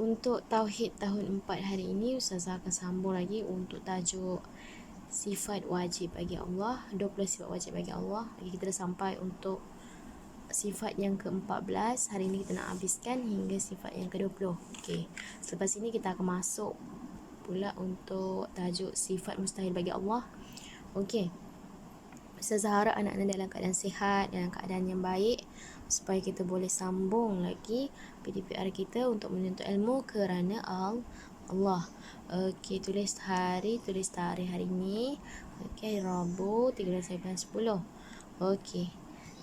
Untuk Tauhid tahun 4 hari ini, Ustazah akan sambung lagi untuk tajuk sifat wajib bagi Allah, 20 sifat wajib bagi Allah. Kita dah sampai untuk sifat yang ke-14. Hari ini kita nak habiskan hingga sifat yang ke-20. Okey. Selepas ini kita akan masuk pula untuk tajuk sifat mustahil bagi Allah. Okey. Ustazah harap anak-anak dalam keadaan sihat, dalam keadaan yang baik, supaya kita boleh sambung lagi PDPR kita untuk menuntut ilmu kerana Allah. Okey, tulis tarikh hari ini. Okey, Rabu 13 bulan 10. Okey.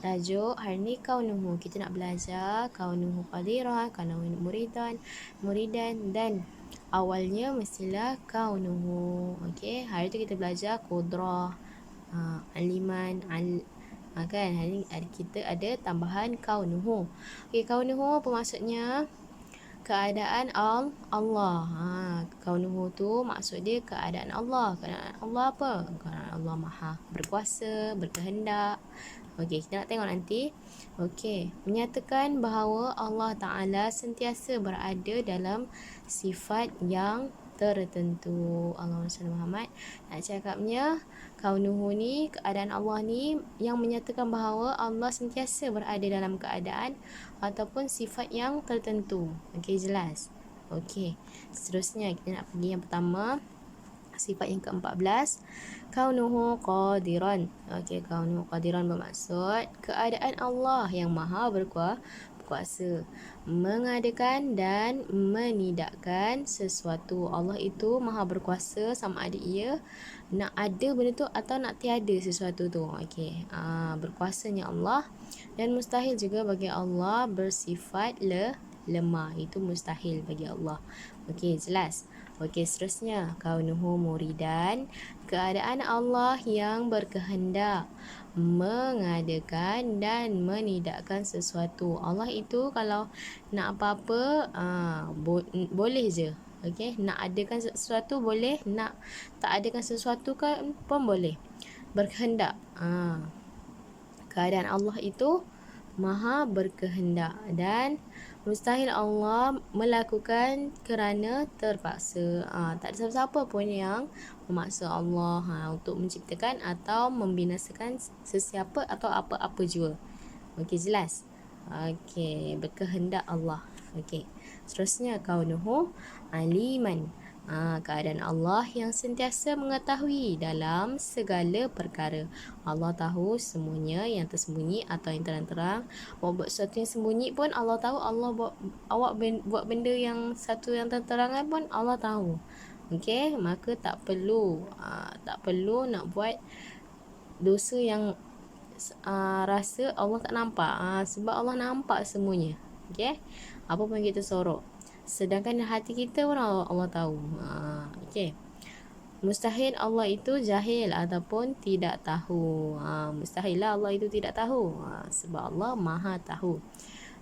Tajuk hari ni kaunuhu. Kita nak belajar kaunuhu qadiran, kaunuhu muridan dan awalnya mestilah kaunuhu. Okey, hari tu kita belajar qudrah, aliman, kan hari kita ada tambahan kaunuhu. Okey, kaunuhu apa maksudnya? Keadaan Allah. Kaunuhu tu maksud dia keadaan Allah. Keadaan Allah apa? Keadaan Allah Maha berkuasa, berkehendak. Okey, kita nak tengok nanti. Okey, menyatakan bahawa Allah Ta'ala sentiasa berada dalam sifat yang tertentu. Allahumma salli Muhammad. Nak cakapnya kaunuhu ni, keadaan Allah ni yang menyatakan bahawa Allah sentiasa berada dalam keadaan ataupun sifat yang tertentu. Okey, jelas. Okey, seterusnya kita nak pergi yang pertama, sifat yang ke-14, kaunuhu qadiran. Okey, kaunuhu qadiran bermaksud keadaan Allah yang Maha berkuasa mengadakan dan menidakkan sesuatu. Allah itu Maha berkuasa, sama ada ia nak ada benda tu atau nak tiada sesuatu tu. Okey, berkuasanya Allah, dan mustahil juga bagi Allah bersifat lemah. Itu mustahil bagi Allah. Okey, jelas. Okey, seterusnya kaunuhu muridan, keadaan Allah yang berkehendak mengadakan dan menidakkan sesuatu. Allah itu kalau nak apa-apa boleh je. Okey, nak adakan sesuatu boleh, nak tak adakan sesuatu kan pun boleh. Berkehendak. Keadaan Allah itu Maha berkehendak, dan mustahil Allah melakukan kerana terpaksa. Tak ada siapa-siapa pun yang memaksa Allah untuk menciptakan atau membinasakan sesiapa atau apa-apa jua. Okey, jelas. Okey, berkehendak Allah. Okey, seterusnya kaunuhu aliman, keadaan Allah yang sentiasa mengetahui dalam segala perkara. Allah tahu semuanya yang tersembunyi atau yang terang-terang. Awak buat sesuatu yang sembunyi pun Allah tahu. Allah buat benda yang satu yang terang-terangan pun Allah tahu. Okey, maka tak perlu nak buat dosa yang rasa Allah tak nampak. Sebab Allah nampak semuanya. Okey, apa pun kita sorok, sedangkan hati kita pun Allah tahu. Okey, mustahil Allah itu jahil ataupun tidak tahu. Mustahil lah Allah itu tidak tahu, sebab Allah Maha tahu.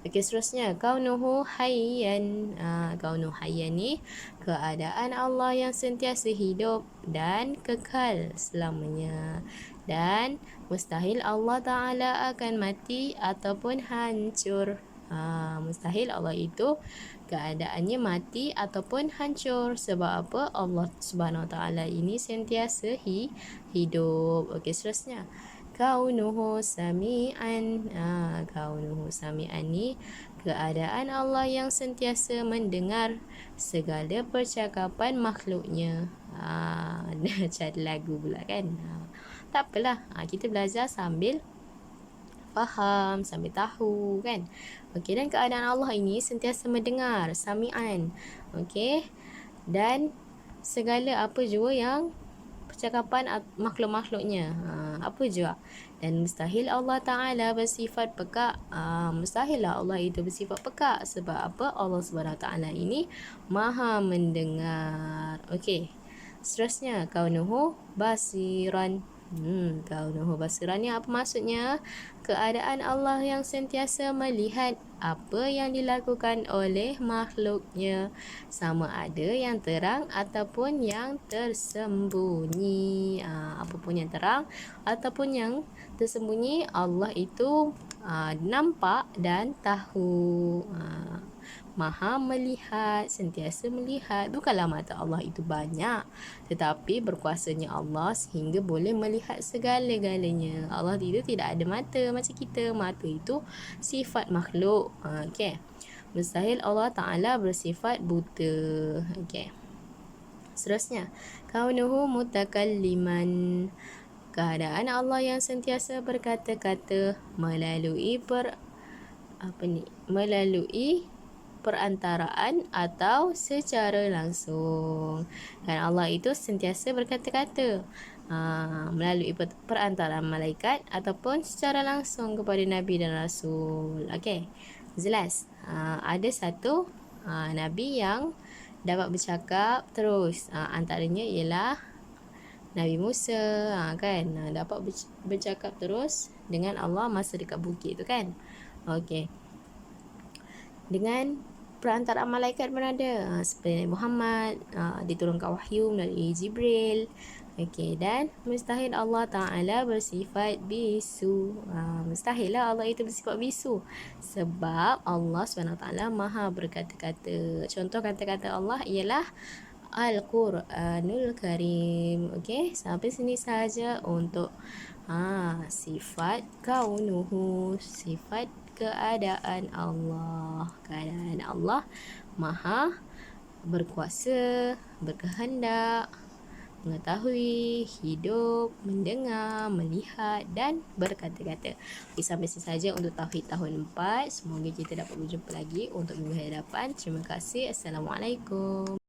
Okey, seterusnya kaunuhu hayyan. Kaunuhu hayyan ni keadaan Allah yang sentiasa hidup dan kekal selamanya, dan mustahil Allah Ta'ala akan mati ataupun hancur. Mustahil Allah itu keadaannya mati ataupun hancur. Sebab apa? Allah Subhanahu Wa Ta'ala ini sentiasa hidup. Okey, seterusnya kaunuhu sami'an. Kaunuhu sami'an ni keadaan Allah yang sentiasa mendengar segala percakapan makhluknya. Macam lagu pula kan. Tak apalah, kita belajar sambil faham, sambil tahu kan. Okey, dan keadaan Allah ini sentiasa mendengar, sami'an. Okey, dan segala apa jua yang percakapan makhluk-makhluknya, apa jua. Dan mustahil Allah Ta'ala bersifat peka. Mustahil lah Allah itu bersifat peka. Sebab apa? Allah Subhanahu Ta'ala ini Maha mendengar. Okey, seterusnya kaunuhu basiran. Kaunuhu basiran ni apa maksudnya? Keadaan Allah yang sentiasa melihat apa yang dilakukan oleh makhluknya, sama ada yang terang ataupun yang tersembunyi. Apapun yang terang ataupun yang tersembunyi, Allah itu nampak dan tahu. Maha melihat, sentiasa melihat. Bukanlah mata Allah itu banyak, tetapi berkuasanya Allah sehingga boleh melihat segala-galanya. Allah itu tidak ada mata macam kita. Mata itu sifat makhluk. Okey. Mustahil Allah Ta'ala bersifat buta. Okey. Seterusnya, kaunuhu mutakalliman, keadaan Allah yang sentiasa berkata-kata melalui perantaraan atau secara langsung. Dan Allah itu sentiasa berkata-kata melalui perantaraan malaikat ataupun secara langsung kepada Nabi dan Rasul. Okey, jelas. Ada satu Nabi yang dapat bercakap terus. Antaranya ialah Nabi Musa, kan? Dapat bercakap terus dengan Allah masa dekat bukit tu, kan? Okey. Dengan perantaraan malaikat pun ada. Seperti Nabi Muhammad, diturunkan wahyu melalui Jibril. Okey, dan mustahil Allah Ta'ala bersifat bisu. Mustahil lah Allah itu bersifat bisu. Sebab Allah SWT maha berkata-kata. Contoh kata-kata Allah ialah Al-Quranul Karim. Okey, sampai sini sahaja untuk sifat kaunuhu, sifat keadaan Allah. Keadaan Allah maha berkuasa, berkehendak, mengetahui, hidup, mendengar, melihat dan berkata-kata. Okay, sampai sini saja untuk Tauhid tahun 4. Semoga kita dapat berjumpa lagi untuk minggu hadapan. Terima kasih. Assalamualaikum.